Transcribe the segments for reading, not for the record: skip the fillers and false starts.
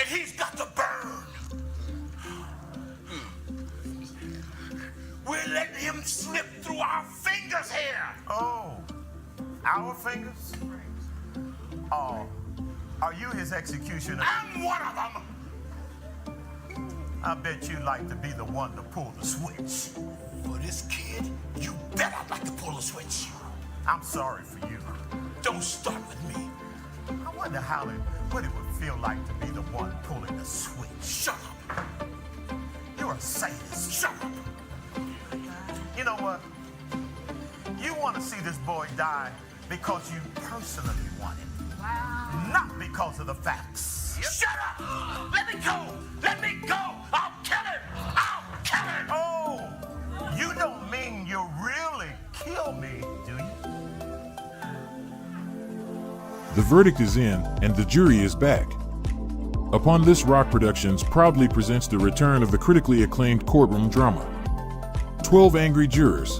and he's got to burn. We're letting him slip through our fingers here. Oh, our fingers? Oh, are you his executioner? I'm one of them. I bet you'd like to be the one to pull the switch. For this kid, you bet I'd like to pull the switch. I'm sorry for you. Don't start with me. I wonder what it would feel like to be the one pulling the switch. Shut up. You're a sadist. Shut up. You know what? You want to see this boy die because you personally want it. Wow. Not because of the facts. Shut up! Let me go! Let me go! I'll kill him! I'll kill him! Oh, you don't mean you really kill me, do you? The verdict is in, and the jury is back. Upon This Rock Productions proudly presents the return of the critically acclaimed courtroom drama, 12 Angry Jurors.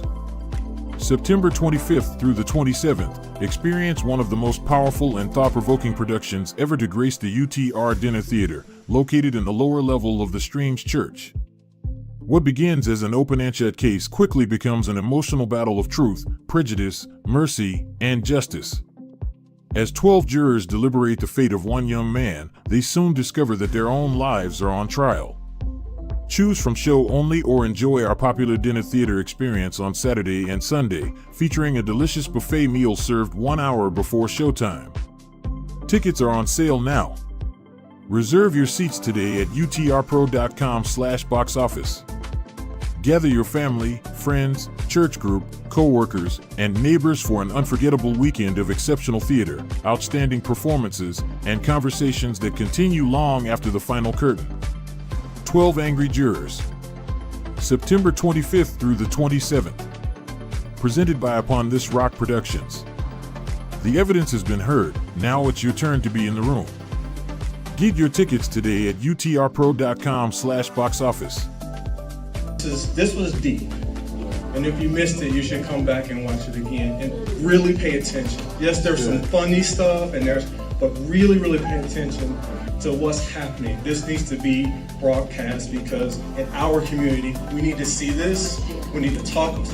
September 25th through the 27th, experience one of the most powerful and thought-provoking productions ever to grace the UTR Dinner Theater, located in the lower level of the Streams Church. What begins as an open and shut case quickly becomes an emotional battle of truth, prejudice, mercy, and justice. As 12 jurors deliberate the fate of one young man, they soon discover that their own lives are on trial. Choose from show only or enjoy our popular dinner theater experience on Saturday and Sunday, featuring a delicious buffet meal served 1 hour before showtime. Tickets are on sale now. Reserve your seats today at utrpro.com/box office. Gather your family, friends, church group, co-workers, and neighbors for an unforgettable weekend of exceptional theater, outstanding performances, and conversations that continue long after the final curtain. 12 Angry Jurors. September 25th through the 27th. Presented by Upon This Rock Productions. The evidence has been heard, now it's your turn to be in the room. Get your tickets today at utrpro.com/box office. This was deep, and if you missed it, you should come back and watch it again and really pay attention. Yes, there's some funny stuff, but really pay attention to what's happening. This needs to be broadcast because in our community, we need to see this. We need to talk.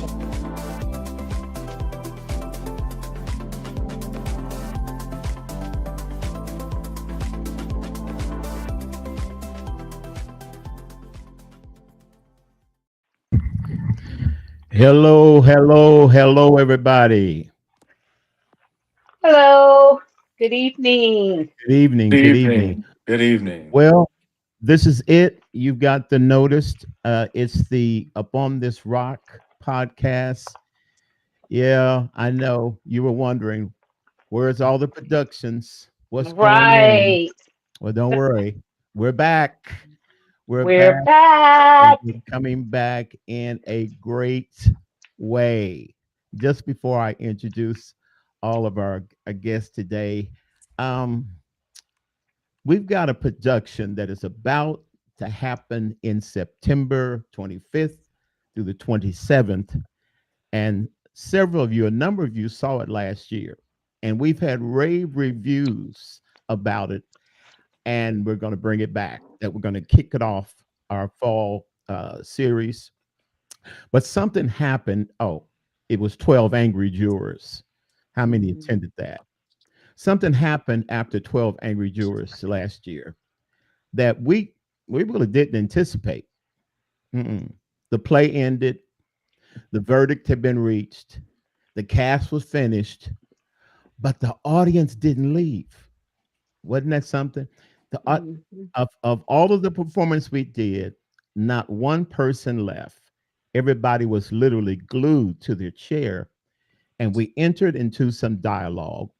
Hello, everybody. Hello. Good evening. Good evening. Good evening. Well, this is it. You've got the notice. It's the Upon This Rock podcast. Yeah, I know you were wondering, where's all the productions? What's going on? Well, don't worry. We're back. We're back. We're coming back in a great way. Just before I introduce all of our guests today, we've got a production that is about to happen in September 25th through the 27th. And a number of you saw it last year. And we've had rave reviews about it. And we're going to bring it back, that we're going to kick it off our fall series. But something happened. Oh, it was 12 Angry Jurors. How many attended that? Something happened after 12 Angry Jurors last year that we really didn't anticipate. The play ended. The verdict had been reached. The cast was finished. But the audience didn't leave. Wasn't that something? Of all of the performance we did, not one person left. Everybody was literally glued to their chair. And we entered into some dialogue,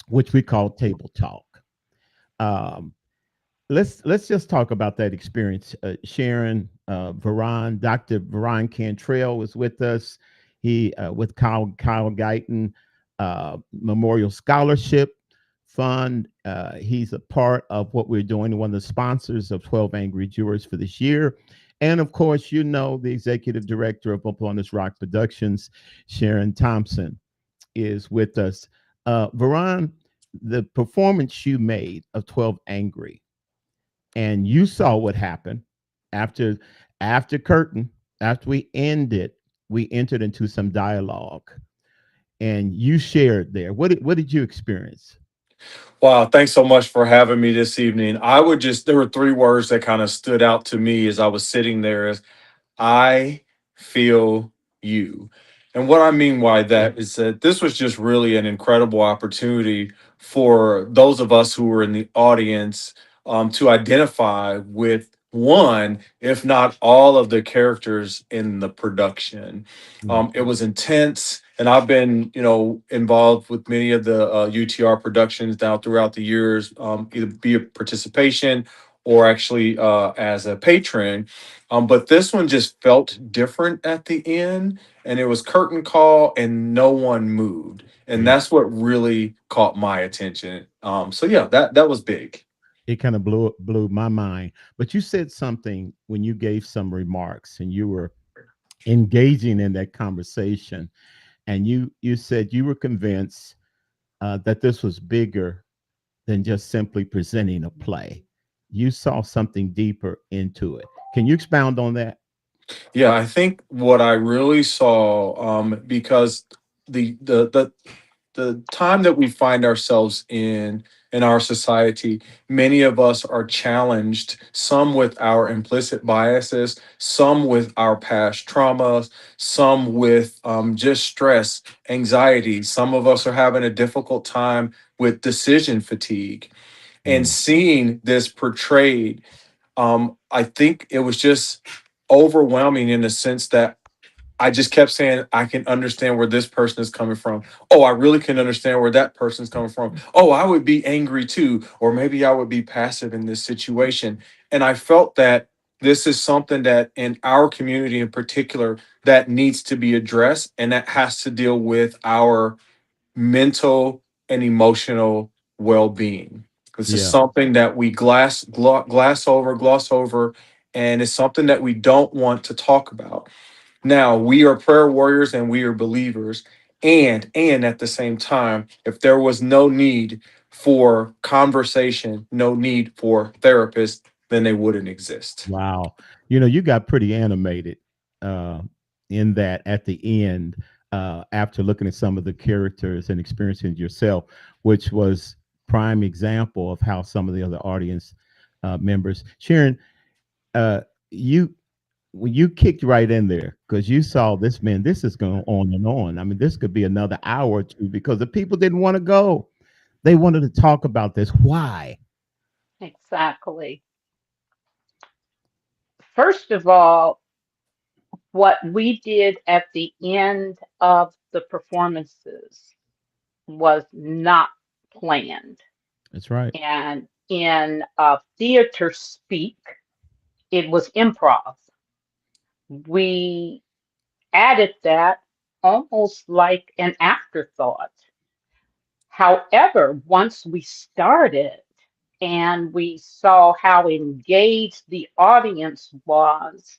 which we call table talk. Let's just talk about that experience. Sharon, Varon, Dr. Varon Cantrell was with us. He with Kyle Guyton Memorial Scholarship Fund. He's a part of what we're doing, one of the sponsors of 12 Angry Jurors for this year. And of course, you know, the executive director of Upon This Rock Productions, Sharon Thompson, is with us. Varon, the performance you made of 12 Angry, and you saw what happened after curtain. After we ended, we entered into some dialogue, and you shared there. What did you experience? Wow, thanks so much for having me this evening. There were three words that kind of stood out to me as I was sitting there. I feel you. And what I mean by that is that this was just really an incredible opportunity for those of us who were in the audience to identify with one, if not all, of the characters in the production. It was intense, and I've been, involved with many of the UTR productions now throughout the years, either be a participation or actually as a patron. But this one just felt different at the end, and it was curtain call, and no one moved, and Yeah. that's what really caught my attention. So yeah, that was big. It kind of blew my mind. But you said something when you gave some remarks, and you were engaging in that conversation, and you said you were convinced that this was bigger than just simply presenting a play. You saw something deeper into it. Can you expound on that? Yeah, I think what I really saw, because the time that we find ourselves in our society, many of us are challenged, some with our implicit biases, some with our past traumas, some with just stress, anxiety. Some of us are having a difficult time with decision fatigue. And Mm. seeing this portrayed, I think it was just overwhelming in the sense that I just kept saying, I can understand where this person is coming from. Oh, I really can understand where that person's coming from. Oh, I would be angry too, or maybe I would be passive in this situation. And I felt that this is something that in our community in particular that needs to be addressed, and that has to deal with our mental and emotional well-being. This is Yeah. something that we gloss over, and it's something that we don't want to talk about. Now, we are prayer warriors and we are believers. And at the same time, if there was no need for conversation, no need for therapists, then they wouldn't exist. Wow. You got pretty animated uh, in that at the end after looking at some of the characters and experiencing it yourself, which was prime example of how some of the other audience members. Sharon, uh, you when you kicked right in there because you saw this, man, this is going on and on. I mean, this could be another hour or two because the people didn't want to go. They wanted to talk about this. Why? Exactly. First of all, what we did at the end of the performances was not planned. That's right. And in theater speak, it was improv. We added that almost like an afterthought. However, once we started and we saw how engaged the audience was,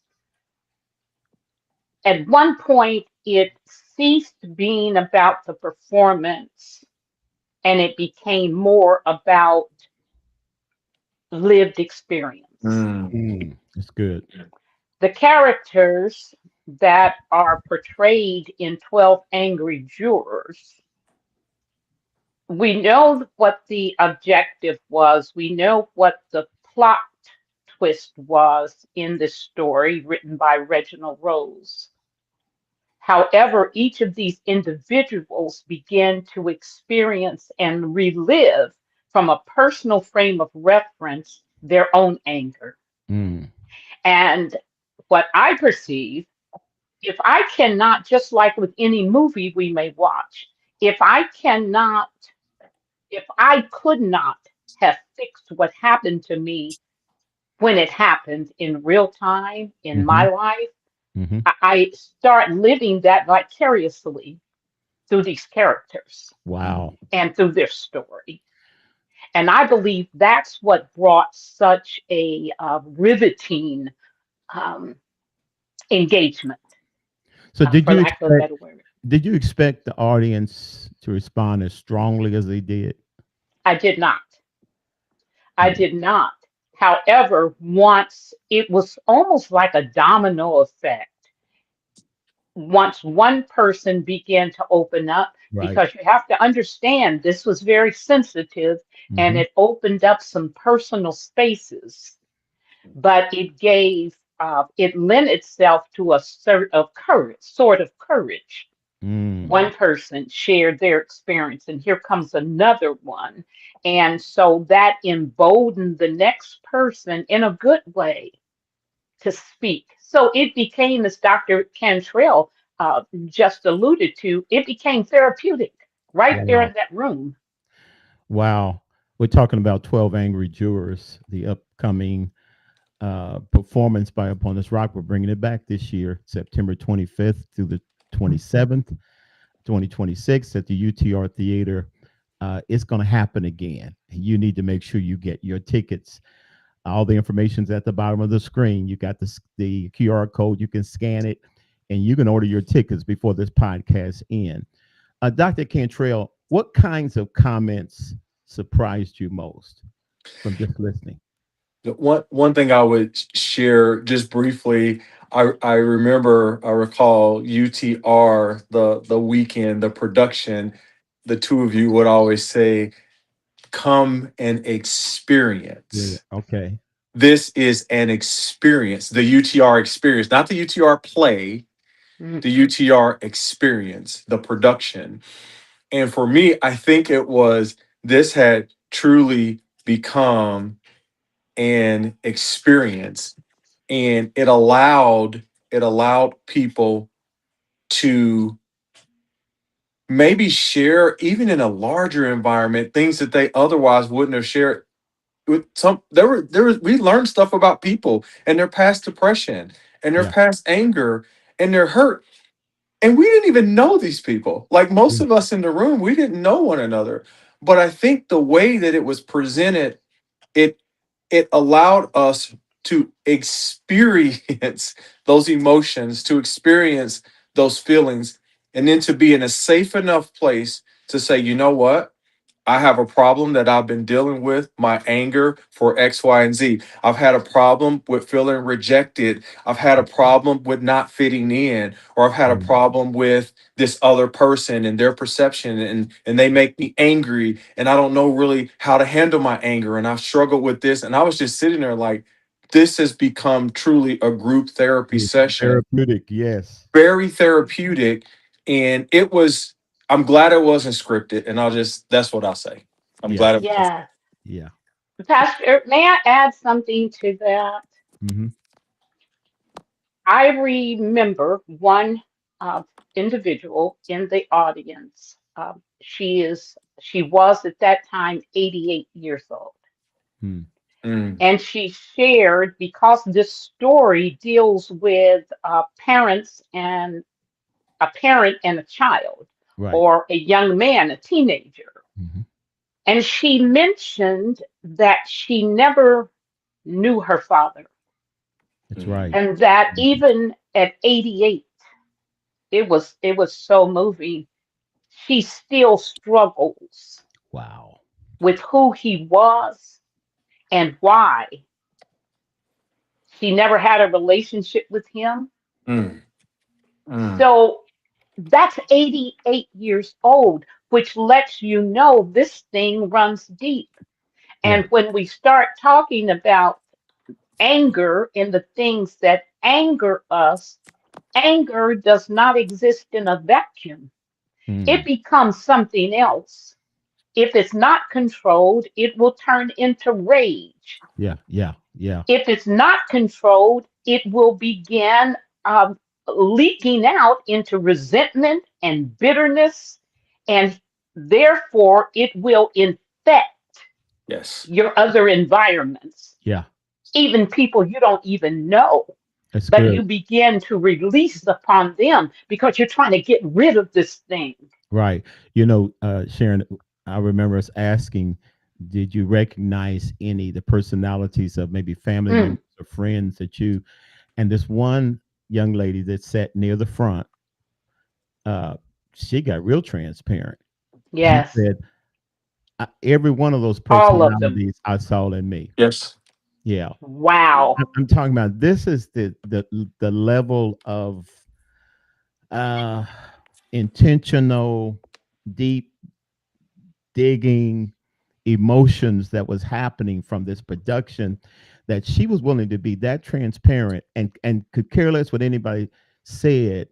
at one point it ceased being about the performance and it became more about lived experience. Mm. That's good. The characters that are portrayed in 12 Angry Jurors, we know what the objective was, we know what the plot twist was in this story written by Reginald Rose. However, each of these individuals begin to experience and relive from a personal frame of reference their own anger. Mm. And what I perceive, if I cannot, just like with any movie we may watch, if I cannot, if I could not have fixed what happened to me when it happened in real time in Hmm. my life, Hmm. I start living that vicariously through these characters Wow. and through their story. And I believe that's what brought such a riveting um, engagement, So for lack of a better word. did you expect the audience to respond as strongly as they did? I did not. I did not. However, once it was almost like a domino effect. Once one person began to open up, Right. because you have to understand this was very sensitive and Hmm. it opened up some personal spaces, but it lent itself to a sort of courage. Mm. One person shared their experience, and here comes another one. And so that emboldened the next person in a good way to speak. So it became, as Dr. Cantrell just alluded to, it became therapeutic right there Wow. in that room. Wow. We're talking about 12 Angry Jurors, the upcoming performance by Upon This Rock. We're bringing it back this year, September 25th through the 27th, 2026 at the UTR Theater. It's going to happen again. You need to make sure you get your tickets. All the information's at the bottom of the screen. You got the QR code. You can scan it, and you can order your tickets before this podcast ends. Dr. Cantrell, what kinds of comments surprised you most from just listening? One thing I would share just briefly, I recall UTR, the weekend, the production, the two of you would always say, come and Yeah. experience. Okay. This is an experience, the UTR experience, not the UTR play, Mm. the UTR experience, the production. And for me, I think it was, this had truly become an experience, and it allowed people to maybe share, even in a larger environment, things that they otherwise wouldn't have shared. With some, there was we learned stuff about people and their past depression and their Yeah. past anger and their hurt, and we didn't even know these people. Like most Yeah. of us in the room, we didn't know one another. But I think the way that it was presented, it it allowed us to experience those emotions, to experience those feelings, and then to be in a safe enough place to say, you know what, I have a problem that I've been dealing with, my anger for X, Y, and Z. I've had a problem with feeling rejected. I've had a problem with not fitting in, or I've had a Mm. problem with this other person and their perception, and they make me angry, and I don't know really how to handle my anger, and I've struggled with this. And I was just sitting there like, this has become truly a group therapy It's session, therapeutic. Yes. very therapeutic. And it was, I'm glad it wasn't scripted. And that's what I'll say. I'm Yeah. glad it was. Yeah. Yeah. Pastor, may I add something to that? Hmm. I remember one uh, individual in the audience. She was at that time 88 years old. Mm. Mm, And she shared, because this story deals with a parent and a child, Right. or a young man, a teenager. Hmm. And she mentioned that she never knew her father, That's mm, right. and that Mhm. even at 88, it was so moving. She still struggles Wow. with who he was and why she never had a relationship with him. mm, mm. So that's 88 years old, which lets you know this thing runs deep. Yeah. And when we start talking about anger and the things that anger us, anger does not exist in a vacuum. It Mm. becomes something else. If it's not controlled, it will turn into rage. Yeah. Yeah. Yeah. If it's not controlled, it will begin leaking out into resentment and bitterness, and therefore it will infect Yes. your other environments, Yeah. even people you don't even know. That's But good. you begin to release upon them because you're trying to get rid of this thing. Right. Sharon, I remember us asking, did you recognize any the personalities of maybe family Mm, members or friends that you, and this one young lady that sat near the front, uh, she got real transparent. She yes, said, every one of those all of them. personalities I saw in me. Yes. Yeah. Wow. I'm talking about, this is the level of intentional, deep digging emotions that was happening from this production, that she was willing to be that transparent and could care less what anybody said.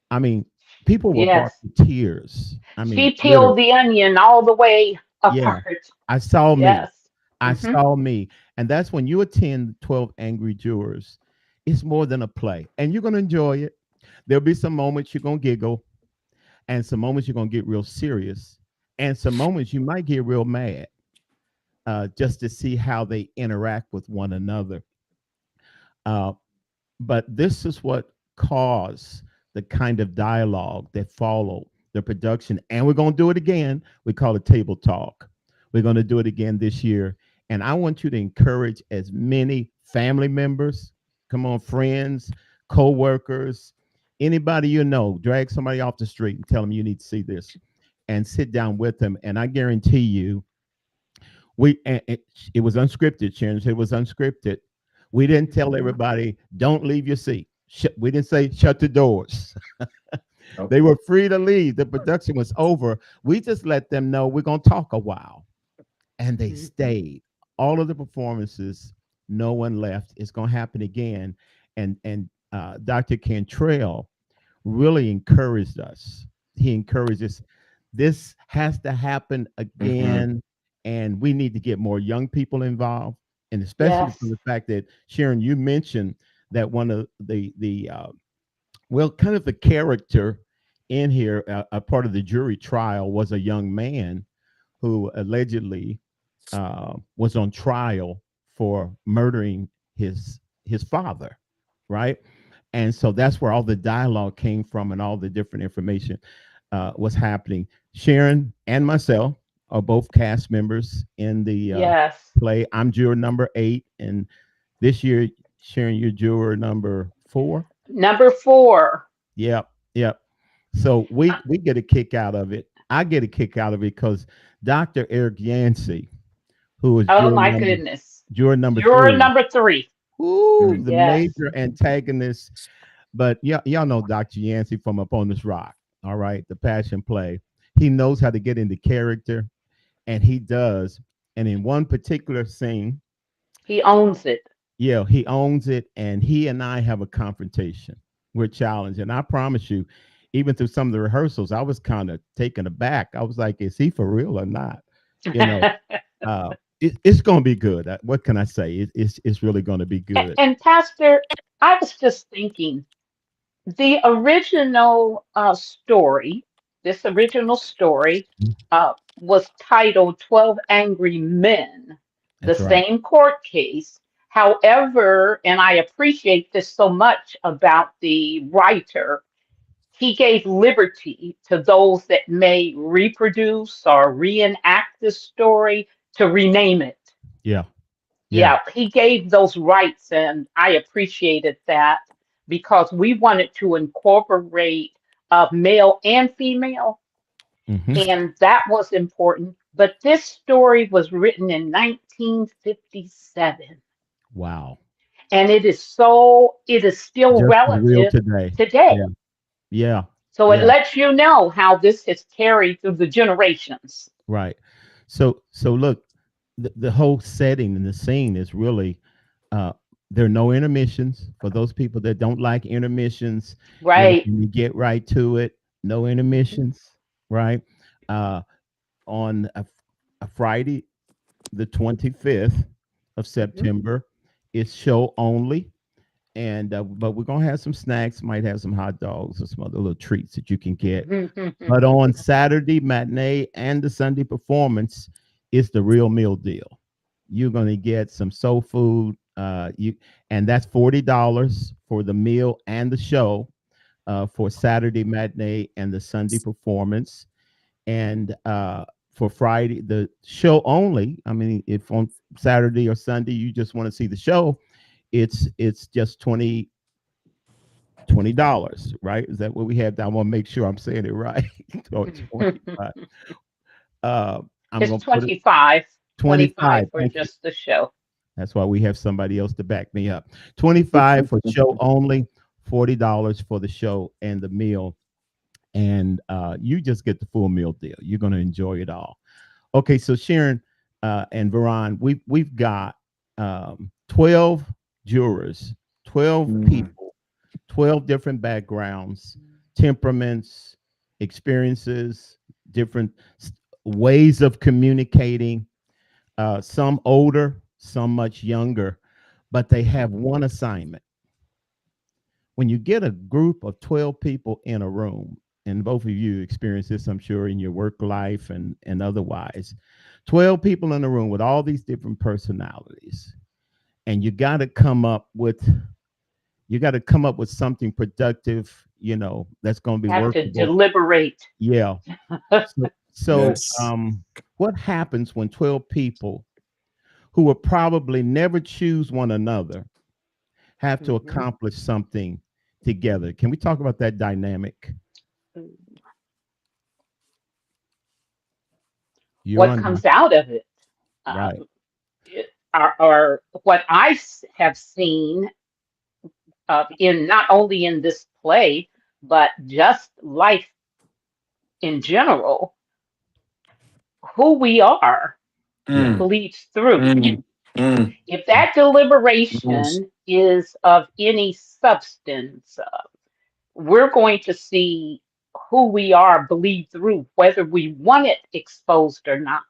I mean, people were brought Yes. to tears. I mean, She literally. peeled the onion all the way Yeah. apart. I saw me. Yes. I Hmm. saw me. And that's when you attend 12 Angry Jurors. It's more than a play. And you're going to enjoy it. There'll be some moments you're going to giggle, and some moments you're going to get real serious, and some moments you might get real mad, just to see how they interact with one another. Uh, but this is what caused the kind of dialogue that followed the production. And we're going to do it again. We call it table talk. We're going to do it again this year. And I want you to encourage as many family members, come on, friends, co-workers, anybody you know, drag somebody off the street and tell them you need to see this, and sit down with them. And I guarantee you, it was unscripted. Sharon said it was unscripted. We didn't tell everybody, don't leave your seat. We didn't say shut the doors. They were free to leave. The production was over. We just let them know we're going to talk a while. And they stayed. All of the performances, no one left. It's going to happen again. And Dr. Cantrell really encouraged us. He encouraged us. This has to happen again. And we need to get more young people involved. And especially from Yes. the fact that, Sharon, you mentioned that one of well, kind of the character in here, a part of the jury trial, was a young man who allegedly was on trial for murdering his father, right? And so that's where all the dialogue came from, and all the different information was happening. Sharon and myself are both cast members in the Yes. play. I'm juror number 8, and this year, Sharon, you're juror number 4. Number 4. Yep, yep. So we get a kick out of it. I get a kick out of it because Dr. Eric Yancey, who was Oh my goodness. juror number Juror 3, number 3. ooh, the Yes. major antagonist. But y'all know Dr. Yancey from Up on This Rock. All right, the passion play. He knows how to get into character, and he does. And in one particular scene, He owns it. yeah, he owns it, and he and I have a confrontation. We're challenged, and I promise you, even through some of the rehearsals, I was kind of taken aback. I was like, "Is he for real or not?" You know, it's going to be good. What can I say? It's really going to be good. And Pastor, I was just thinking, the original story, this original story, was titled 12 Angry Men, the That's right. same court case. However, and I appreciate this so much about the writer, he gave liberty to those that may reproduce or reenact this story to rename it. Yeah, yeah. Yeah, he gave those rights, and I appreciated that because we wanted to incorporate male and female, Hmm. and that was important. But this story was written in 1957, Wow. and it is still Just as real relative today. today. Yeah, yeah, So it yeah. lets you know how this has carried through the generations. Right. So look, the whole setting and the scene is really, uh there are no intermissions for those people that don't like intermissions. Right. You get right to it. No intermissions, right? Uh on a Friday, the 25th of Mhm. September, it's show only. And but we're gonna have some snacks, might have some hot dogs or some other little treats that you can get. But on Saturday matinee and the Sunday performance, it's the real meal deal. You're gonna get some soul food. And that's $40 for the meal and the show, for Saturday matinee and the Sunday performance. And for Friday, the show only. I mean, if on Saturday or Sunday you just want to see the show, it's just $20, right? Is that what we have? I want to make sure I'm saying it right. Or 25. I'm It's gonna put it 25, 25 25. for Thank you. just the show. That's why we have somebody else to back me up. 25 for show only, $40 for the show and the meal. And you just get the full meal deal. You're going to enjoy it all. Okay, so Sharon and Varon, we've got 12 jurors, 12 people, 12 different backgrounds, temperaments, experiences, different ways of communicating, some older, some much younger, but they have one assignment. When you get a group of 12 people in a room, and both of you experience this, I'm sure, in your work life and otherwise, 12 people in a room with all these different personalities, and you got to come up with something productive, that's going to be Have workable. to deliberate. Yeah. So Yes. what happens when 12 people who will probably never choose one another have to accomplish something together? Can we talk about that dynamic? What comes out of it? Right. Or what I have seen in not only in this play, but just life in general, who we are bleeds through. If that deliberation is of any substance, we're going to see who we are bleed through, whether we want it exposed or not.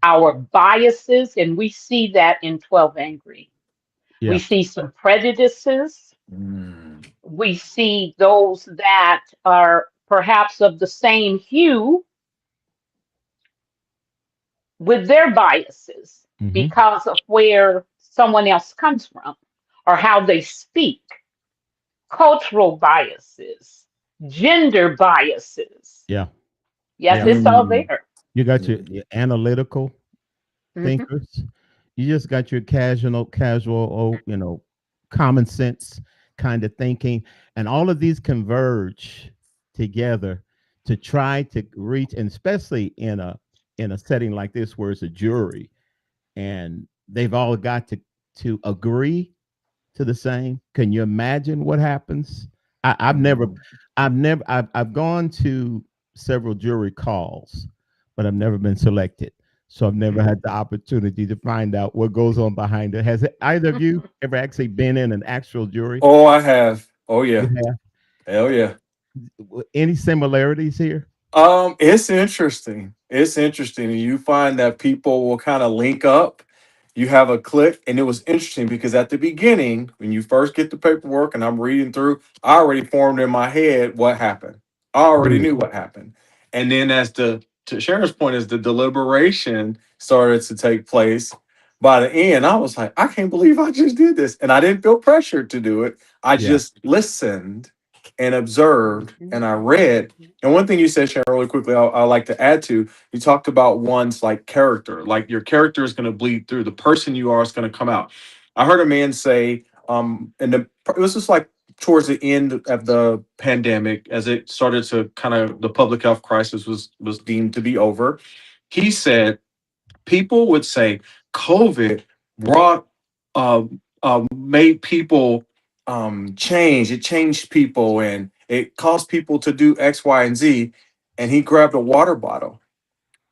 Our biases, and we see that in 12 Angry. Yeah. We see some prejudices. We see those that are perhaps of the same hue with their biases because of where someone else comes from or how they speak, cultural biases, gender biases. Yeah. Yes, it's all there. You got your analytical thinkers. You just got your casual, common sense kind of thinking, and all of these converge together to try to reach, and especially in a setting like this where it's a jury, and they've all got to agree to the same. Can you imagine what happens? I've gone to several jury calls, but I've never been selected. So I've never had the opportunity to find out what goes on behind it. Has either of you ever actually been in an actual jury? Oh, I have. Oh yeah. You have? Hell yeah. Any similarities here? It's interesting. It's interesting. And you find that people will kind of link up. You have a click, and it was interesting because at the beginning, when you first get the paperwork and I'm reading through, I already formed in my head what happened. I already knew what happened. And then to Sharon's point, as the deliberation started to take place, by the end, I was like, I can't believe I just did this. And I didn't feel pressured to do it. I just listened and observed and I read. And one thing you said, Sharon, really quickly, I like to add to, you talked about one's like character, like your character is going to bleed through. The person you are is going to come out. I heard a man say, it was just like towards the end of the pandemic, as it started to kind of, the public health crisis was deemed to be over. He said, people would say COVID brought, made people change. It changed people and it caused people to do X, Y, and Z. And he grabbed a water bottle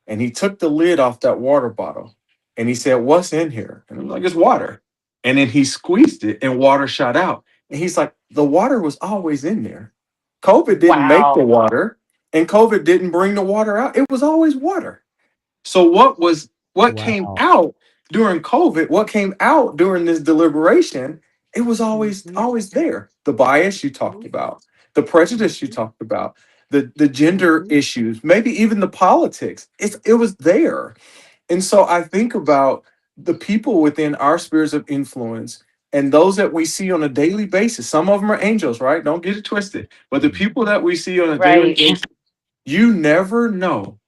and he took the lid off that water bottle and he said, "What's in here?" And I'm like, "It's water." And then he squeezed it and water shot out. And he's like, the water was always in there. COVID didn't make the water and COVID didn't bring the water out. It was always water. So what came out during COVID, what came out during this deliberation, it was always there. The bias you talked about, the prejudice you talked about, the gender issues, maybe even the politics. It was there. And so I think about the people within our spheres of influence and those that we see on a daily basis. Some of them are angels, right? Don't get it twisted. But the people that we see on a daily basis, you never know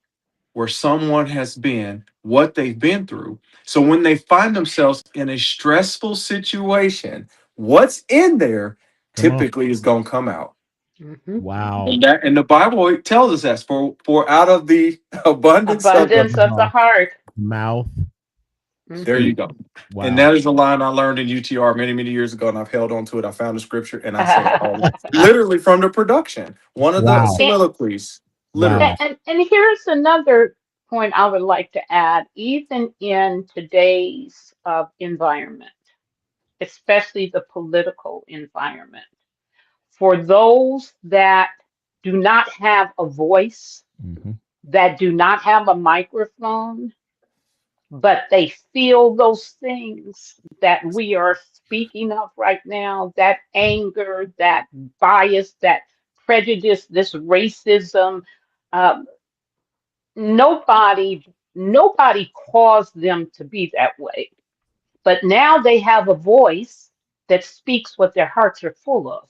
where someone has been, what they've been through. So when they find themselves in a stressful situation, what's in there typically is going to come out. Wow. And the Bible tells us that for out of the abundance of the heart, mouth. There you Mhm. go. And Wow. that is a line I learned in UTR many, many years ago, and I've held on to it. I found the scripture and I say it all, literally from the production. One of the Wow. and, soliloquies, Wow. literally. and here's another point I would like to add. Even in today's environment, especially the political environment, for those that do not have a voice, Hmm. that do not have a microphone, but they feel those things that we are speaking of right now, that anger, that bias, that prejudice, this racism. um, nobody caused them to be that way, but now they have a voice that speaks what their hearts are full of.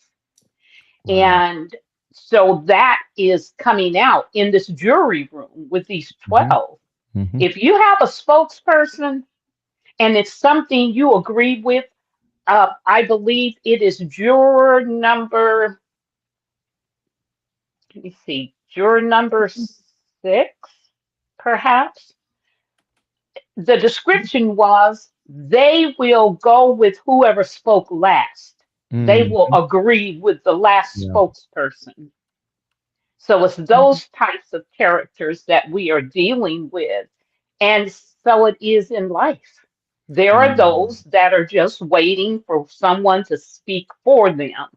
Wow. And so that is coming out in this jury room with these Hmm. 12. Hmm. If you have a spokesperson and it's something you agree with, I believe it is juror number, let me see, juror number 6, perhaps. The description was they will go with whoever spoke last. They Mm. will agree with the last Yeah. spokesperson. So it's those types of characters that we are dealing with. And so it is in life. There are Mm. those that are just waiting for someone to speak for them.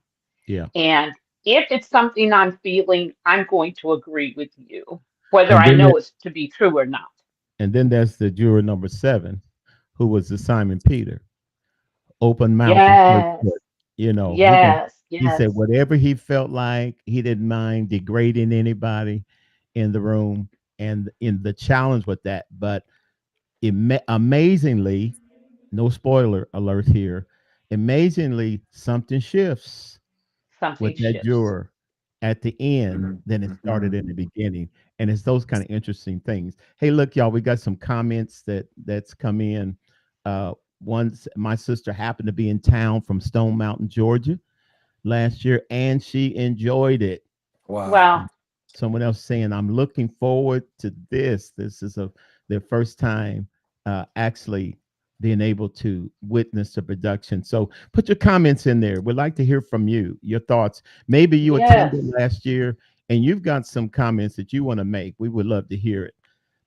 Yeah. And if it's something I'm feeling, I'm going to agree with you, whether And I then know it's to be true or not. there's the juror number 7, who was the Simon Peter, open mouth and church Yes, foot. You know, yes, he said yes. whatever he felt like. He didn't mind degrading anybody in the room, and in the challenge with that. But amazingly, no spoiler alert here. Amazingly, something shifts Something with that shifts. juror at the end Mhm. than it started in the Mhm. beginning. And it's those kind of interesting things. Hey, look, y'all, we got some comments that's come in. Once my sister happened to be in town from Stone Mountain, Georgia last year, and she enjoyed it. Well, Wow. Someone else saying, I'm looking forward to this. This is their first time actually being able to witness the production. So put your comments in there. We'd like to hear from you, your thoughts. Maybe you attended yes, last year and you've got some comments that you want to make. We would love to hear it.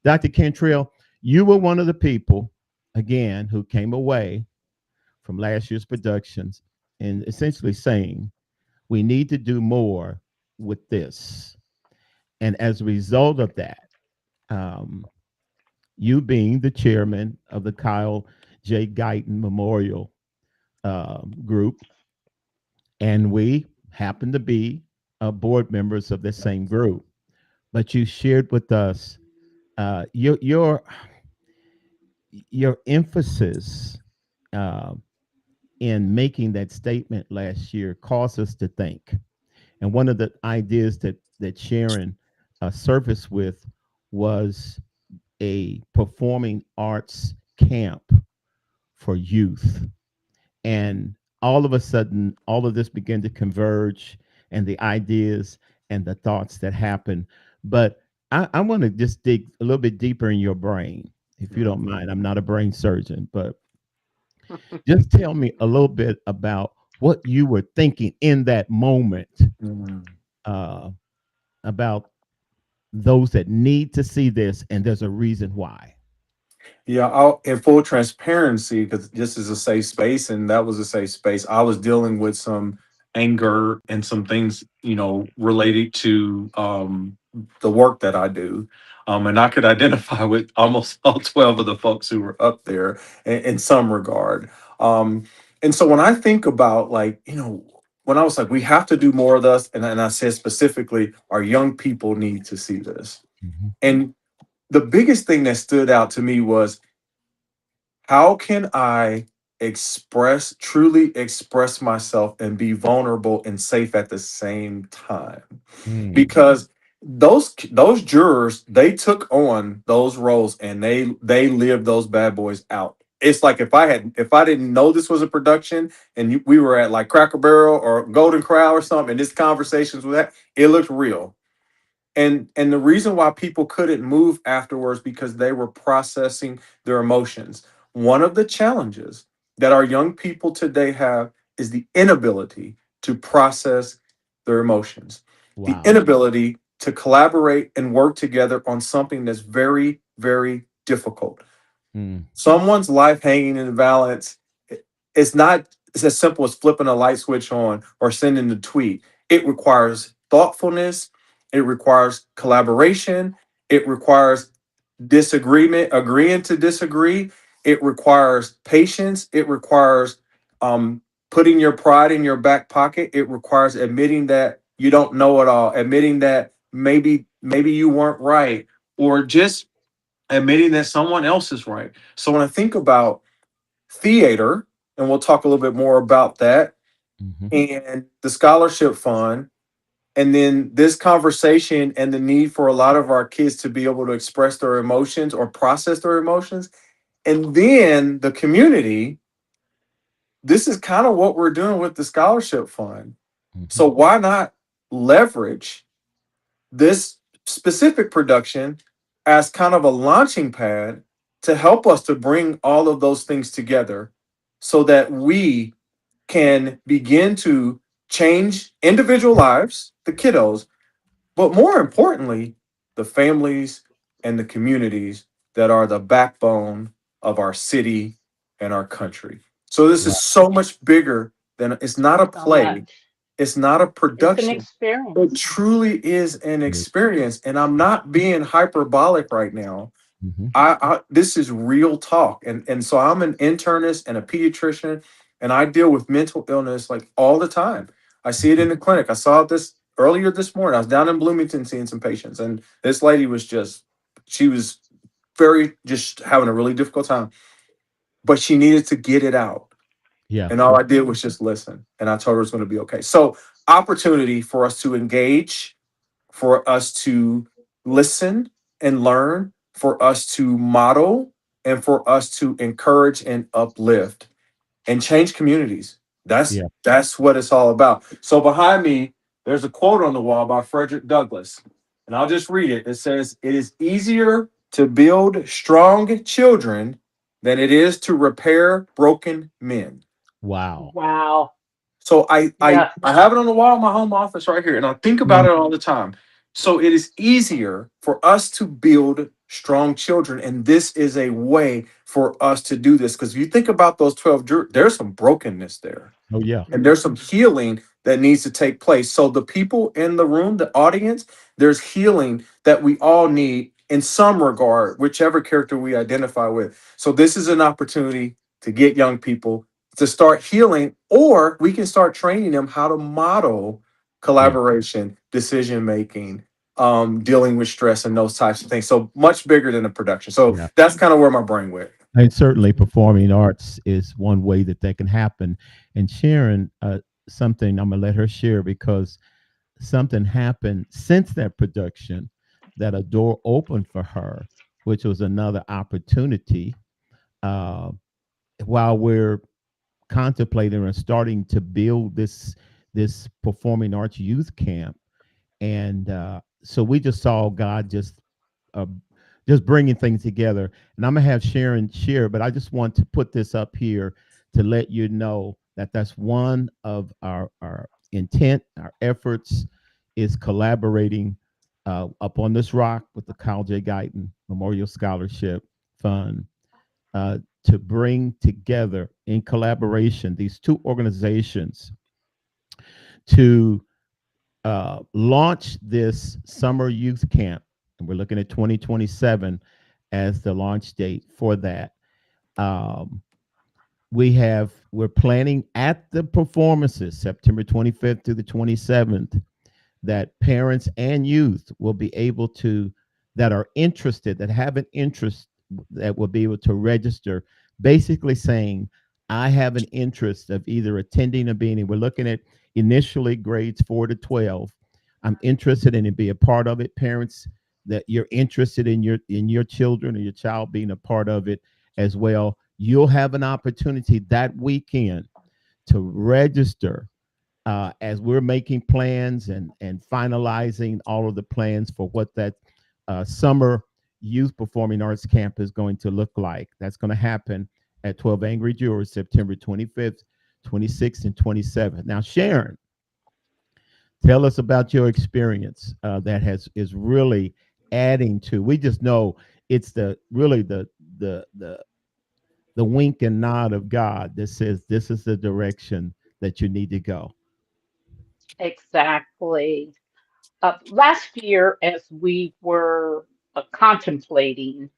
Dr. Cantrell, you were one of the people, again, who came away from last year's productions and essentially saying, we need to do more with this. And as a result of that, um, you being the chairman of the Kyle J. Guyton Memorial Group, and we happen to be board members of the same group, but you shared with us uh, your your your emphasis uh, in making that statement last year caused us to think. And one of the ideas that Sharon surfaced with was a performing arts camp for youth. And all of a sudden, all of this began to converge, and the ideas and the thoughts that happen. But I want to just dig a little bit deeper in your brain, if you don't mind. I'm not a brain surgeon, but just tell me a little bit about what you were thinking in that moment Mhm. uh, about those that need to see this, and there's a reason why. Yeah, in full transparency, because this is a safe space and that was a safe space. I was dealing with some anger and some things, related to the work that I do. And I could identify with almost all 12 of the folks who were up there in some regard. Um, and so when I think about, like, when I was like, we have to do more of this, and I said specifically, our young people need to see this. Mhm. And the biggest thing that stood out to me was, how can I truly express myself and be vulnerable and safe at the same time? Mm. Because those jurors, they took on those roles and they lived those bad boys out. It's like, if I didn't know this was a production and we were at like Cracker Barrel or Golden Corral or something, and this conversations with that, it looked real. And the reason why people couldn't move afterwards, because they were processing their emotions. one of the challenges that our young people today have is the inability to process their emotions, the Wow. inability to collaborate and work together on something that's very, very difficult. Mm. Someone's life hanging in the balance. It's not it's as simple as flipping a light switch on or sending a tweet. It requires thoughtfulness. It requires collaboration. It requires disagreement, agreeing to disagree. It requires patience. It requires putting your pride in your back pocket. It requires admitting that you don't know it all, admitting that maybe you weren't right, or just admitting that someone else is right. So when I think about theater, and we'll talk a little bit more about that, Hmm. and the scholarship fund, and then this conversation and the need for a lot of our kids to be able to express their emotions or process their emotions, and then the community, this is kind of what we're doing with the scholarship fund. Hmm. So why not leverage this specific production as kind of a launching pad to help us to bring all of those things together so that we can begin to change individual lives, the kiddos, but more importantly, the families and the communities that are the backbone of our city and our country. So this is Wow. so much bigger than it's not a So play, much. it's not a It's an production. It experience. truly is an experience, and I'm not being hyperbolic right now. Hmm. I this is real talk, and so I'm an internist and a pediatrician, and I deal with mental illness like all the time. I see it in the clinic. I saw this earlier this morning. I was down in Bloomington seeing some patients, and this lady was she was very just having a really difficult time, but she needed to get it out, Yeah. and all I did was just listen, and I told her it's going to be okay. So opportunity for us to engage, for us to listen and learn, for us to model, and for us to encourage and uplift and change communities. That's Yeah. that's what it's all about. So behind me, there's a quote on the wall by Frederick Douglass, and I'll just read it. It says, "It is easier to build strong children than it is to repair broken men." Wow. Wow. So I I Yes. I have it on the wall in my home office right here, and I think about Mm. it all the time. So it is easier for us to build strong children, and this is a way for us to do this. Because if you think about those 12, there's some brokenness there, Oh yeah. and there's some healing that needs to take place. So the people in the room, the audience, there's healing that we all need in some regard, whichever character we identify with. So this is an opportunity to get young people to start healing, or we can start training them how to model Yeah. collaboration, decision making, dealing with stress, and those types of things. So much bigger than a production. So Yeah. that's kind of where my brain went. And certainly performing arts is one way that that can happen. And Sharon, something I'm gonna let her share because something happened since that production that a door opened for her, which was another opportunity. Uh, while we're contemplating and starting to build this performing arts youth camp, and so we just saw God uh, just bringing things together. And I'm gonna have Sharon share, but I just want to put this up here to let you know that that's one of our intent, our efforts is collaborating up on this rock with the Kyle J. Guyton Memorial Scholarship Fund to bring together in collaboration these two organizations to launch this summer youth camp. And we're looking at 2027 as the launch date for that. Um, we're planning at the performances September 25th through the 27th that parents and youth will be able to that are interested that have an interest that will be able to register, basically saying I have an interest of either attending or being, and we're looking at initially grades 4 to 12. I'm interested in it, be a part of it. Parents, that you're interested in your children or your child being a part of it as well, you'll have an opportunity that weekend to register as we're making plans and finalizing all of the plans for what that summer youth performing arts camp is going to look like. That's going to happen at 12 Angry Jurors, September 25th, 26th, and 27th. Now, Sharon, tell us about your experience that is really adding to. We just know it's the wink and nod of God that says this is the direction that you need to go. Exactly. Last year, as we were contemplating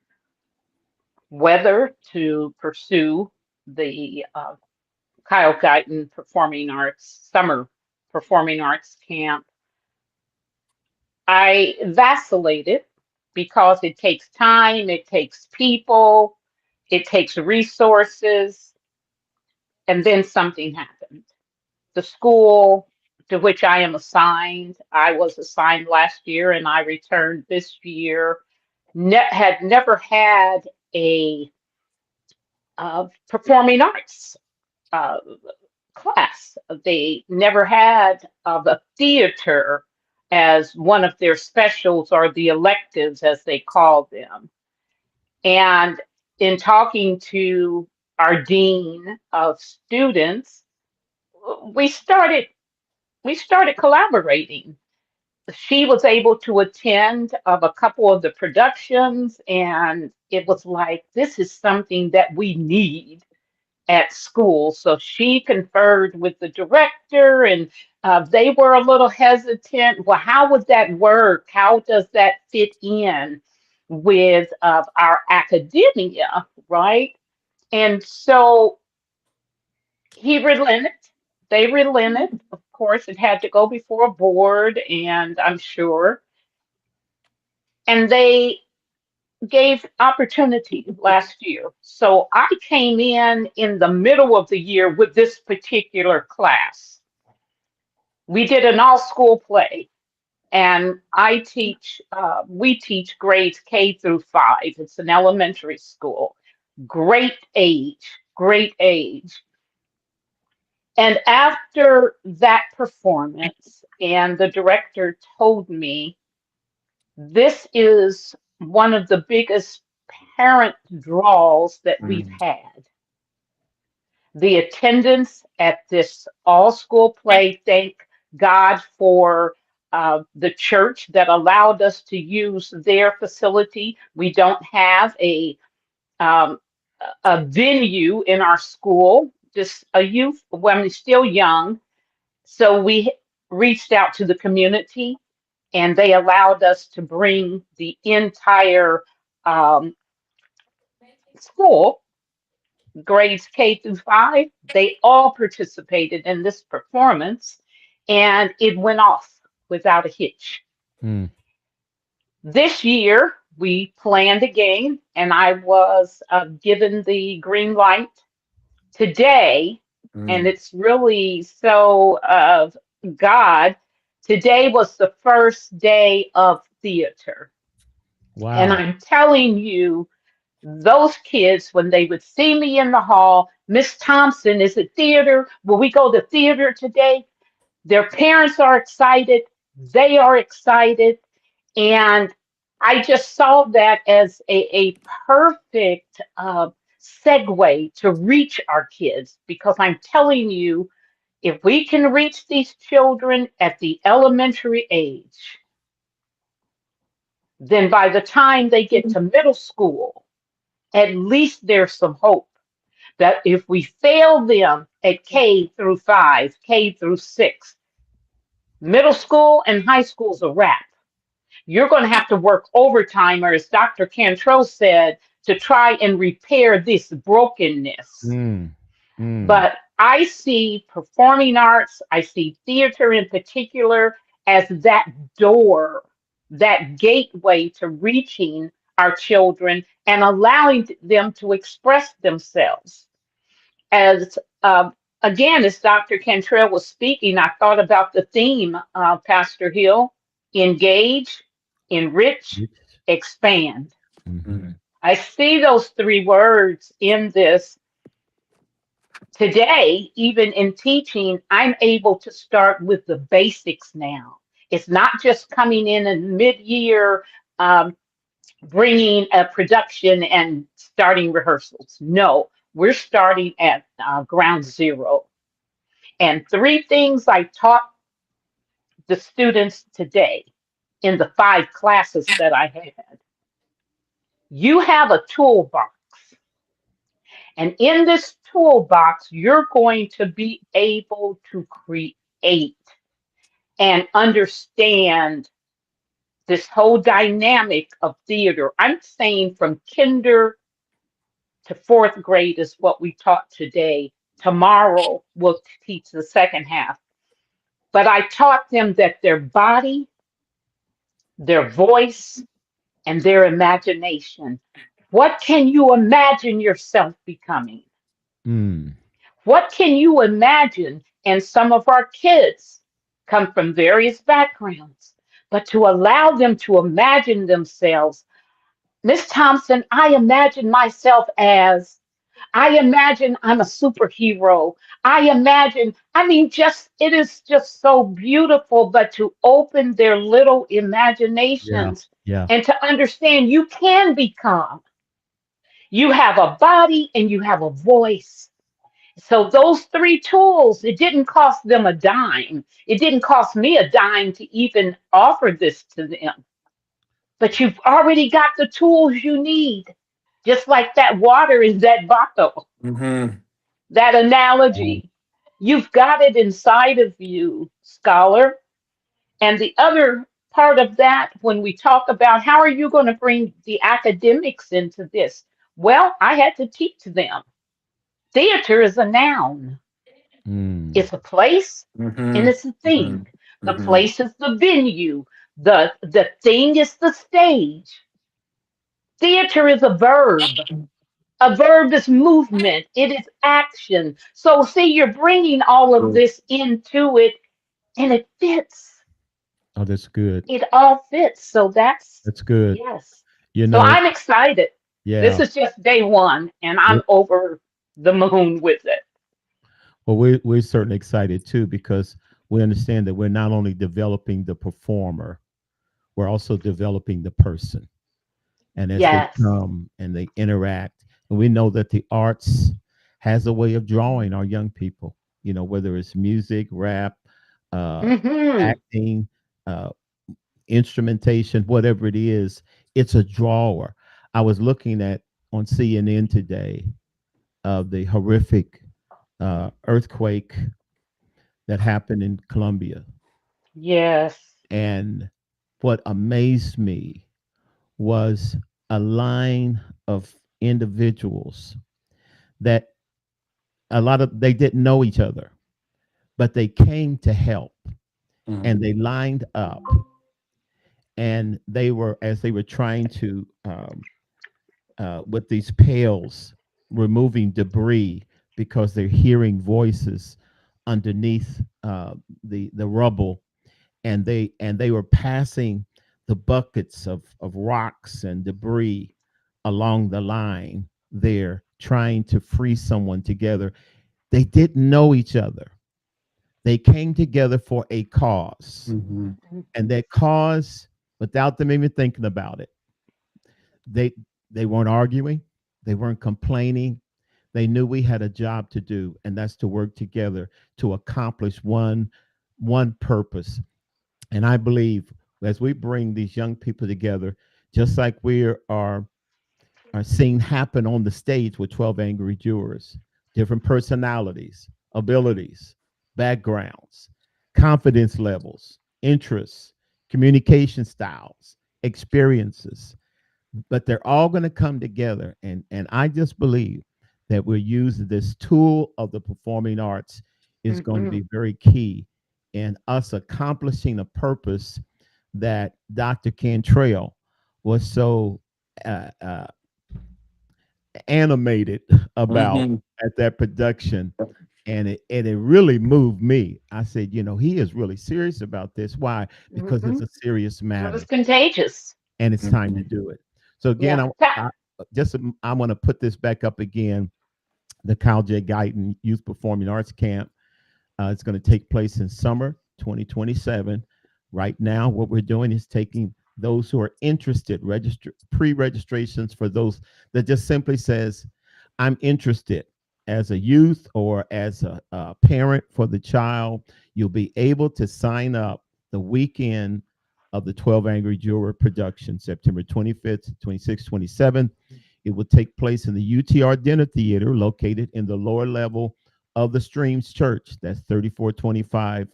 whether to pursue the Kyle Guyton Performing Arts Summer Performing Arts Camp, I vacillated because it takes time, it takes people, it takes resources, and then something happened. The school to which I am assigned, I was assigned last year and I returned this year, had never had a performing arts uh, class. They never had the theater as one of their specials or the electives, as they call them. And in talking to our dean of students, we started we started collaborating. She was able to attend of a couple of the productions, and it was like, this is something that we need at school. So she conferred with the director, and they were a little hesitant. Well, how would that work? How does that fit in with our academia, right? And so he relented. They relented. Of course, it had to go before a board, and I'm sure. And they gave opportunity last year. So I came in the middle of the year with this particular class. We did an all school play, and we teach grades K through 5. It's an elementary school. Great age, great age. And after that performance, and the director told me, this is one of the biggest parent draws that we've had. The attendance at this all school play, thank God for the church that allowed us to use their facility. We don't have um, a venue in our school, just a youth, when we're still young. So we reached out to the community, and they allowed us to bring the entire um, school, grades K through 5. They all participated in this performance, and it went off without a hitch. Mm. This year, we planned again, and I was given the green light today, and it's really so God. Today was the first day of theater. And Wow. I'm telling you, those kids, when they would see me in the hall, Miss Thompson, is it theater? Will we go to theater today? Their parents are excited. They are excited. And I just saw that as a perfect segue to reach our kids, because I'm telling you, if we can reach these children at the elementary age, then by the time they get to middle school, at least there's some hope that if we fail them at K through 5, K through 6, middle school and high school's a wrap. You're going to have to work overtime, or as Dr. Cantrell said, to try and repair this brokenness. Mm. Mm. But I see performing arts, I see theater in particular, as that door, that gateway to reaching our children and allowing them to express themselves. As again, as Dr. Cantrell was speaking, I thought about the theme, Pastor Hill: engage, enrich, expand. Mm-hmm. I see those 3 words in this. Today, even in teaching, I'm able to start with the basics now. It's not just coming in mid-year, bringing a production and starting rehearsals. No, We're starting at ground zero. And three things I taught the students today in the 5 classes that I had. You have a toolbox. And in this toolbox, you're going to be able to create and understand this whole dynamic of theater. I'm saying from kinder to 4th grade is what we taught today. Tomorrow we'll teach the second half. But I taught them that their body, their voice, and their imagination. What can you imagine yourself becoming? Mm. What can you imagine? And some of our kids come from various backgrounds, but to allow them to imagine themselves, Miss Thompson, I imagine myself as, I imagine I'm a superhero. I imagine, I mean, just, it is just so beautiful, but to open their little Yeah. imaginations Yeah. and to understand you can become. You have a body and you have a voice. So those three tools, it didn't cost them a dime. It didn't cost me a dime to even offer this to them. But you've already got the tools you need. Just like that water in that bottle, Mm-hmm. that Um, analogy. You've got it inside of you, scholar. And the other part of that, when we talk about how are you going to bring the academics into this? Well, I had to teach them. Theater is a noun. mm. It's a place and Mm-hmm. it's a thing. The Mm-hmm. place is the venue. The thing is the stage. Theater is a verb. A verb is movement. It is action. So see, you're bringing all of this into it, and it fits. Oh, that's good. It all fits. So that's That's good. yes. You So know, I'm excited. This yeah. is just day one, and I'm over the moon with it. Well, we're certainly excited too because we understand that we're not only developing the performer, we're also developing the person. And as they Yes. come and they interact, and we know that the arts has a way of drawing our young people. You know, whether it's music, rap, uh, Mm-hmm. acting, uh, instrumentation, whatever it is, it's a drawer. I was looking at on CNN today of the horrific earthquake that happened in Colombia. Yes. And what amazed me was a line of individuals that a lot of they didn't know each other, but they came to help and they lined up and they were as they were trying to with these pails removing debris because they're hearing voices underneath the rubble and they were passing the buckets of rocks and debris along the line there trying to free someone together. They didn't know each other. They came together for a cause, Mm-hmm. and that cause, without them even thinking about it, they they weren't arguing, they weren't complaining. They knew we had a job to do, and that's to work together to accomplish one purpose. And I believe as we bring these young people together, just like we are seeing happen on the stage with 12 Angry Jurors, different personalities, abilities, backgrounds, confidence levels, interests, communication styles, experiences, but they're all going to come together. And I just believe that we're using this tool of the performing arts is going to Mm-hmm. be very key in us accomplishing a purpose that Dr. Cantrell was so uh, uh, animated about Mm-hmm. at that production. And it really moved me. I said, he is really serious about this. Why? Because Mm-hmm. it's a serious Well, it's matter contagious. and it's time to Mm-hmm. do it. So again, Yeah. I want to put this back up again. The Kyle J. Guyton Youth Performing Arts Camp. It's going to take place in summer 2027. Right now, what we're doing is taking those who are interested, register pre-registrations for those that just simply says, I'm interested as a youth or as a parent for the child, you'll be able to sign up the weekend of the 12 Angry Juror production, September 25th, 26th, 27th. It will take place in the UTR Dinner Theater located in the lower level of the Streams Church. That's 3425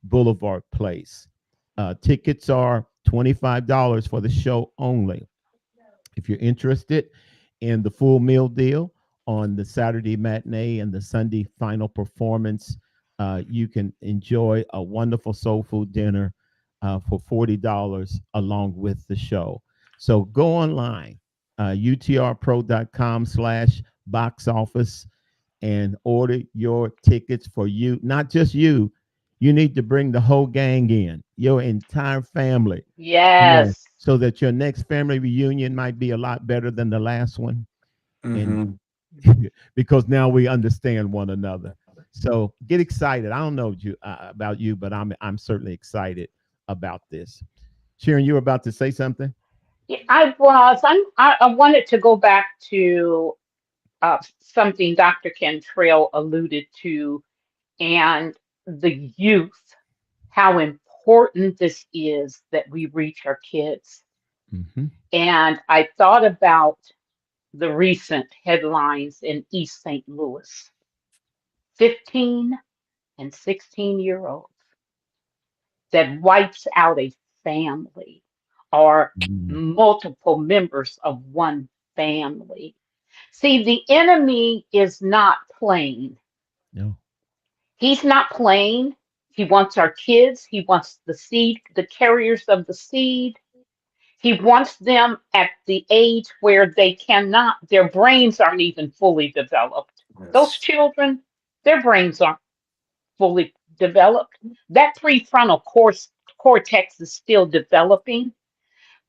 Boulevard Place. Tickets are $25 for the show only. If you're interested in the full meal deal on the Saturday matinee and the Sunday final performance, you can enjoy a wonderful soul food dinner for $40 along with the show. So go online, utrpro.com/box office, and order your tickets for you. Not just you. You need to bring the whole gang in, your entire family. Yes. So that your next family reunion might be a lot better than the last one. And because now we understand one another. So get excited. I don't know about you, but I'm certainly excited about this. Sharon, you were about to say something? Yeah, I was. I wanted to go back to something Dr. Cantrell alluded to, and the youth, how important this is that we reach our kids. Mm-hmm. And I thought about the recent headlines in East St. Louis. 15 and 16-year-olds that wipes out a family or multiple members of one family. See, the enemy is not playing. No. He's not playing. He wants our kids. He wants the seed, the carriers of the seed. He wants them at the age where they cannot, their brains aren't even fully developed. Those children, their brains aren't fully developed. That prefrontal cortex is still developing.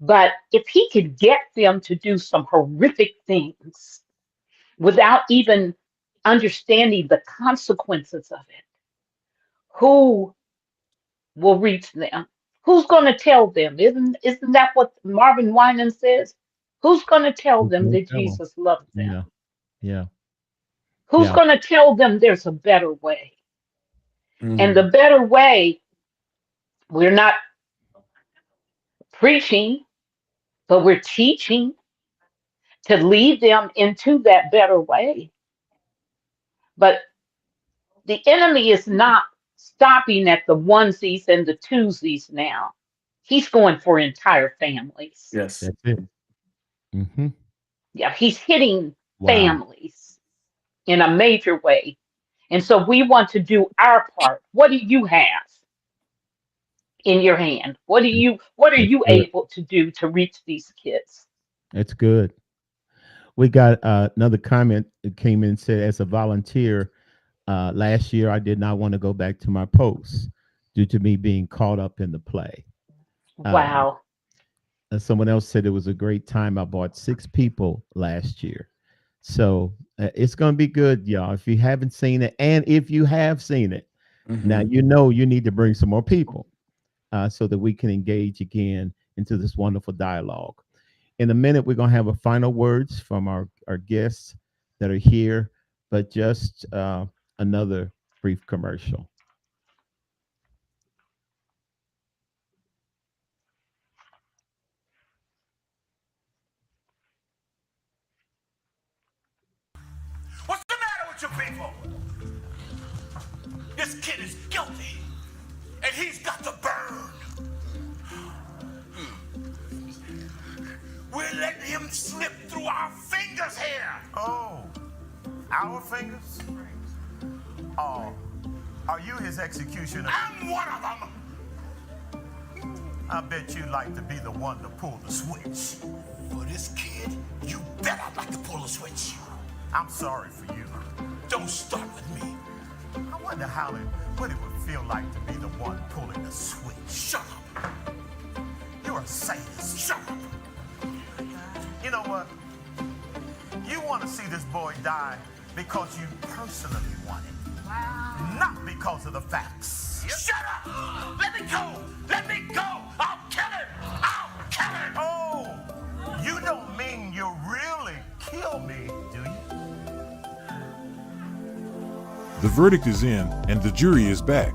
But if he could get them to do some horrific things without even understanding the consequences of it, who will reach them? Who's going to tell them? Isn't that what Marvin Winans says? Who's going to tell them that Jesus loves them? Yeah. Who's going to tell them there's a better way? And the better way, we're not preaching, but we're teaching to lead them into that better way. But the enemy is not stopping at the onesies and the twosies now. He's going for entire families. Yes. That's it. Mm-hmm. Yeah, he's hitting families in a major way. And so we want to do our part. What do you have in your hand? What are you able to do to reach these kids? That's good. We got another comment that came in and said, as a volunteer, last year I did not want to go back to my post due to me being caught up in the play. Wow. Someone else said it was a great time. I bought 6 people last year. So it's going to be good, y'all. If you haven't seen it, and if you have seen it, now you know you need to bring some more people so that we can engage again into this wonderful dialogue. In a minute, we're going to have a final words from our guests that are here, but just another brief commercial. What's the matter with you people? This kid is guilty, and he's got to burn. We're letting him slip through our fingers here. Oh, our fingers? Oh, are you his executioner? I'm one of them. I bet you'd like to be the one to pull the switch. For this kid, you bet I'd like to pull the switch. I'm sorry for you. Don't start with me. I wonder what it would feel like to be the one pulling the switch. Shut up. You're a sadist. Shut up. You know what? You want to see this boy die because you personally want it. Wow. Not because of the facts. Shut up! Let me go! Let me go! I'll kill him! I'll kill him! Oh, you don't mean you'll really kill me, do you? The verdict is in, and the jury is back.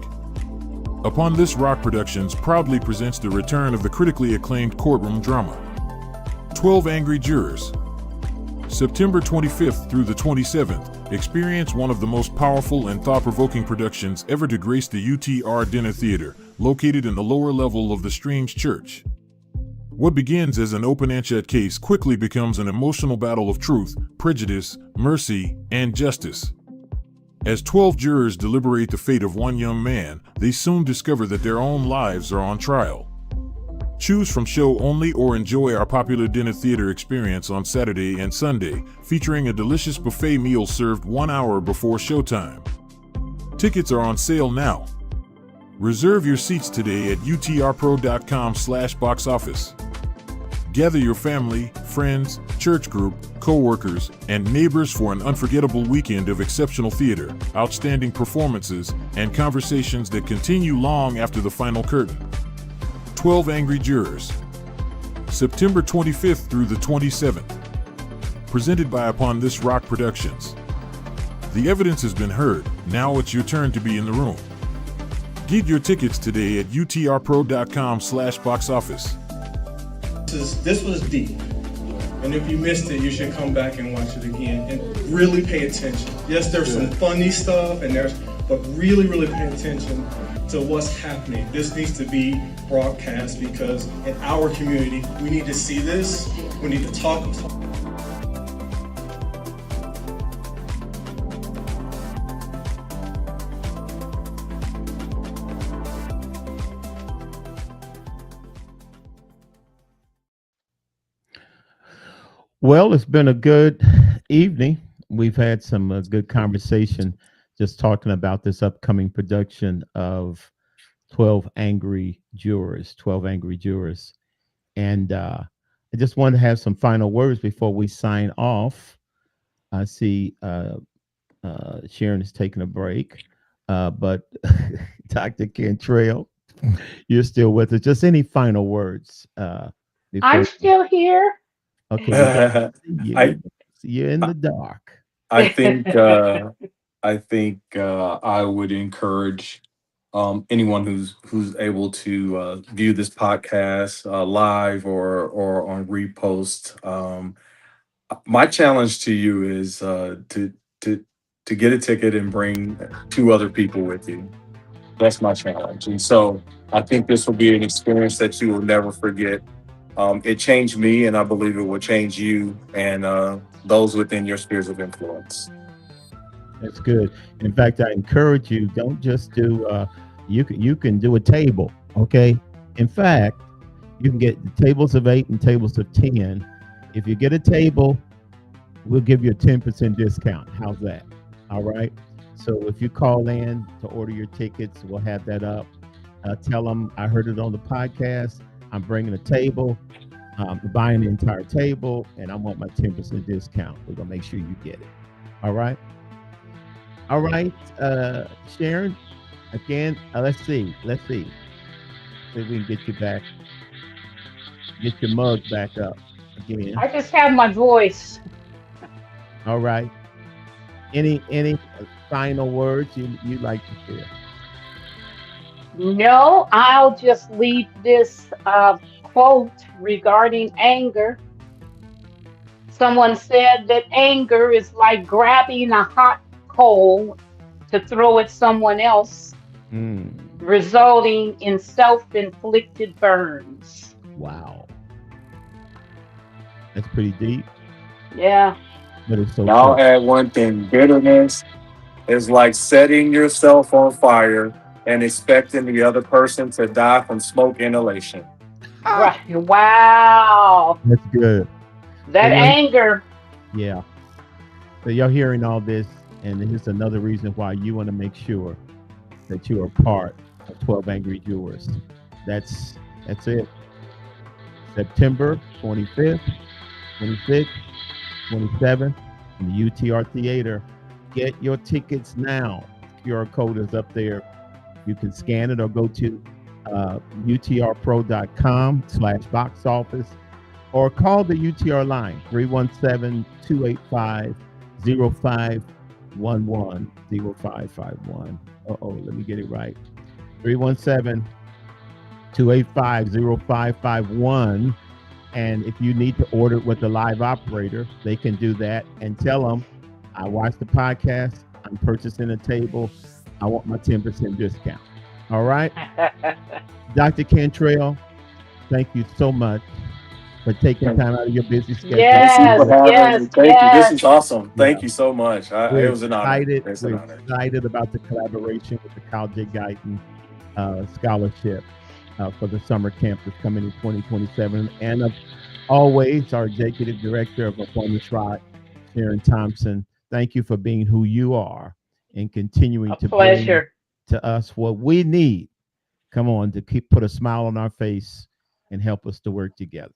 Upon This Rock Productions proudly presents the return of the critically acclaimed courtroom drama, 12 Angry Jurors. September 25th through the 27th, experience one of the most powerful and thought-provoking productions ever to grace the UTR Dinner Theater, located in the lower level of the Streams Church. What begins as an open and shut case quickly becomes an emotional battle of truth, prejudice, mercy, and justice. As 12 jurors deliberate the fate of one young man, they soon discover that their own lives are on trial. Choose from show only or enjoy our popular dinner theater experience on Saturday and Sunday, featuring a delicious buffet meal served 1 hour before showtime. Tickets are on sale now. Reserve your seats today at utrpro.com/boxoffice. Gather your family, friends, church group, co-workers, and neighbors for an unforgettable weekend of exceptional theater, outstanding performances, and conversations that continue long after the final curtain. 12 Angry Jurors. September 25th through the 27th. Presented by Upon This Rock Productions. The evidence has been heard, now it's your turn to be in the room. Get your tickets today at utrpro.com/boxoffice. This was deep. And if you missed it, you should come back and watch it again and really pay attention. Yes, there's some funny stuff but really, really pay attention to what's happening. This needs to be broadcast because in our community, we need to see this. We need to talk. Well, it's been a good evening. We've had some good conversation just talking about this upcoming production of 12 Angry Jurors, 12 Angry Jurors. And I just wanted to have some final words before we sign off. I see Sharon is taking a break, but Dr. Cantrell, you're still with us. Just any final words? I'm still here. Okay. You're in the dark. I think I would encourage anyone who's able to view this podcast live or on repost. My challenge to you is to get a ticket and bring 2 other people with you. That's my challenge, and so I think this will be an experience that you will never forget. It changed me, and I believe it will change you and those within your spheres of influence. That's good. In fact, I encourage you, don't just do, you can do a table, okay? In fact, you can get tables of 8 and tables of 10. If you get a table, we'll give you a 10% discount. How's that? All right? So if you call in to order your tickets, we'll have that up. Tell them I heard it on the podcast. I'm bringing a table, buying the entire table, and I want my 10% discount. We're going to make sure you get it. All right? All right, Sharon, again, let's see. See if we can get you back, get your mug back up again. I just have my voice. All right. Any final words you'd like to share? No, I'll just leave this quote regarding anger. Someone said that anger is like grabbing a hot coal to throw at someone else, resulting in self-inflicted burns. Wow. That's pretty deep. Yeah. But it's so I'll true. add one thing. Bitterness is like setting yourself on fire and expecting the other person to die from smoke inhalation. Right. Wow. That's good. That anger. Yeah. So y'all hearing all this, and here's another reason why you want to make sure that you are part of 12 Angry Jurors. That's it. September 25th, 26th, 27th in the UTR Theater. Get your tickets now. QR code is up there. You can scan it or go to utrpro.com/boxoffice or call the UTR line 317-285-05 317-211-0551. Let me get it right. 317-285-0551. And if you need to order it with the live operator, they can do that, and tell them, I watched the podcast, I'm purchasing a table, I want my 10% discount. All right? Dr. Cantrell, thank you so much for taking time out of your busy schedule. Yes, Thank you for having me. Thank you. This is awesome. Thank Yeah. you so much. It was an honor. It's an We're honor. excited about the collaboration with the Cal J. Guyton scholarship for the summer camp that's coming in 2027. And always, our executive director of Upon the Trot, Sharon Thompson, thank you for being who you are and continuing to bring to us what we need. Come on, to put a smile on our face and help us to work together.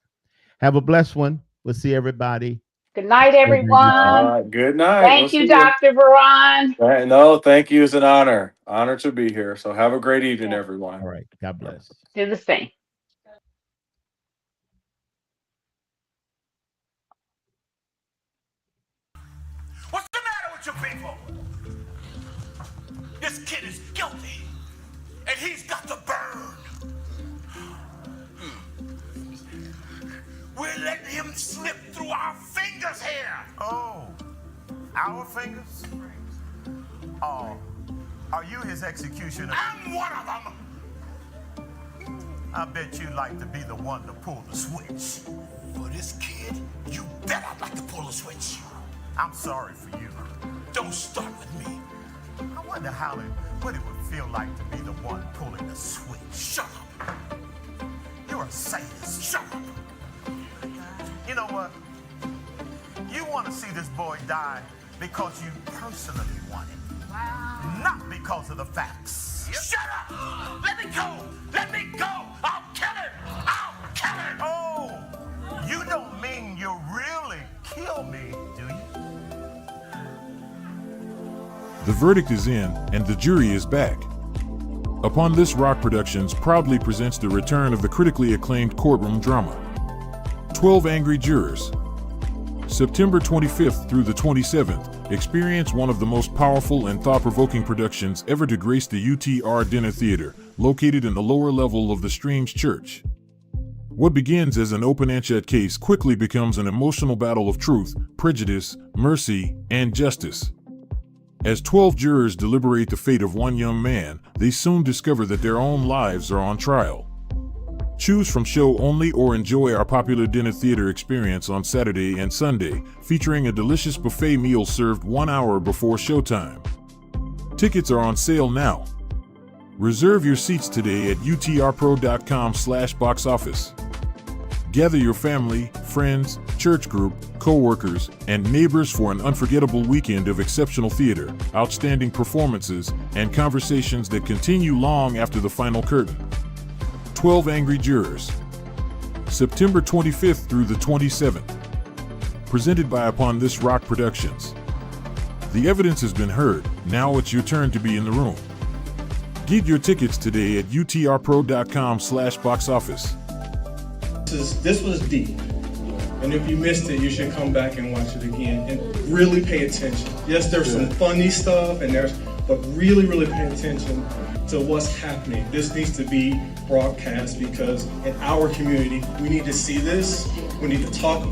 Have a blessed one. We'll see everybody. Good night, everyone. Good night. Thank you, Dr. Varon. No, thank you. It's an honor. Honor to be here. So have a great evening, everyone. All right. God bless. Do the same. What's the matter with you people? This kid is guilty, and he's got to burn. We're letting him slip through our fingers here. Oh, our fingers? Oh, are you his executioner? I'm one of them. I bet you'd like to be the one to pull the switch. For this kid, you better like to pull a switch. I'm sorry for you. Don't start with me. I wonder what it would feel like to be the one pulling the switch. Shut up. You're a sadist. Shut up. You know what? You want to see this boy die because you personally want it. Not because of the facts. Shut up. Let me go. Let me go. I'll kill him. I'll kill him. Oh, you don't mean you really kill me, do you? The verdict is in, and the jury is back. Upon This Rock Productions proudly presents the return of the critically acclaimed courtroom drama, 12 Angry Jurors. September 25th through the 27th, experience one of the most powerful and thought-provoking productions ever to grace the UTR Dinner Theater, located in the lower level of the Streams Church. What begins as an open and shut case quickly becomes an emotional battle of truth, prejudice, mercy, and justice. As 12 jurors deliberate the fate of one young man, they soon discover that their own lives are on trial. Choose from show only or enjoy our popular dinner theater experience on Saturday and Sunday, featuring a delicious buffet meal served 1 hour before showtime. Tickets are on sale now. Reserve your seats today at utrpro.com/boxoffice. Gather your family, friends, church group, co-workers, and neighbors for an unforgettable weekend of exceptional theater, outstanding performances, and conversations that continue long after the final curtain. 12 Angry Jurors. September 25th through the 27th. Presented by Upon This Rock Productions. The evidence has been heard. Now it's your turn to be in the room. Get your tickets today at utrpro.com/boxoffice. This was deep. And if you missed it, you should come back and watch it again and really pay attention. Yes, there's some funny stuff but really, really pay attention to what's happening. This needs to be broadcast because in our community, we need to see this. We need to talk